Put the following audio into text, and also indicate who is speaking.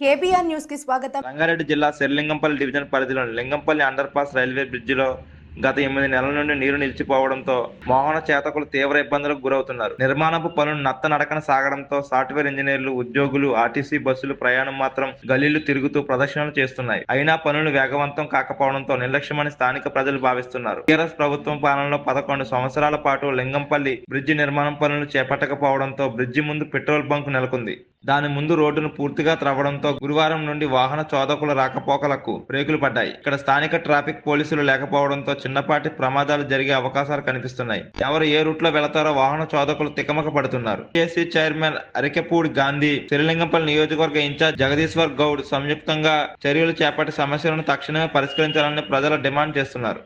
Speaker 1: KBR news కి స్వాగతం.
Speaker 2: రంగారెడ్డి జిల్లా శరిలింగంపల్లి డివిజన్ పరిధిలోని లింగంపల్లి అండర్ పాస్ రైల్వే బ్రిడ్జిలో గత 8 నెలల నుండి నీరు నిలిచిపోవడంతో వాహన చేతకులు తీవ్ర ఇబ్బందులకు గురవుతున్నారు. నిర్మాణపు పనులు నత్తనడకన సాగడంతో సాఫ్ట్వేర్ ఇంజనీర్లు, ఉద్యోగులు, ఆర్టీసీ బస్సులు ప్రయాణం మాత్రం గల్లీలు తిరుగుతూ ప్రదర్శనలు చేస్తున్నాయి. అయినా పనులు వేగవంతం కాకపోవడంతో నిర్లక్ష్యమని స్థానిక ప్రజలు భావిస్తున్నారు. టీఆర్ఎస్ ప్రభుత్వం పాలనలో 11 సంవత్సరాల పాటు లింగంపల్లి బ్రిడ్జి నిర్మాణం పనులు చేపట్టకపోవడంతో బ్రిడ్జి ముందు పెట్రోల్ బంక్ నెలకొంది. దాని ముందు రోడ్డును పూర్తిగా త్రవ్వడంతో గురువారం నుండి వాహన చోదకుల రాకపోకలకు బ్రేకులు పడ్డాయి. ఇక్కడ స్థానిక ట్రాఫిక్ పోలీసులు లేకపోవడంతో చిన్నపాటి ప్రమాదాలు జరిగే అవకాశాలు కనిపిస్తున్నాయి. ఎవరు ఏ రూట్ లో వెళతారో వాహన చోదకులు తికమక పడుతున్నారు. పిఎస్సి చైర్మన్ అరికెపూడి గాంధీ, శరిలింగంపల్లి నియోజకవర్గ ఇన్ఛార్జ్ జగదీశ్వర్ గౌడ్ సంయుక్తంగా చర్యలు చేపట్టి సమస్యలను తక్షణమే పరిష్కరించాలని ప్రజలు డిమాండ్ చేస్తున్నారు.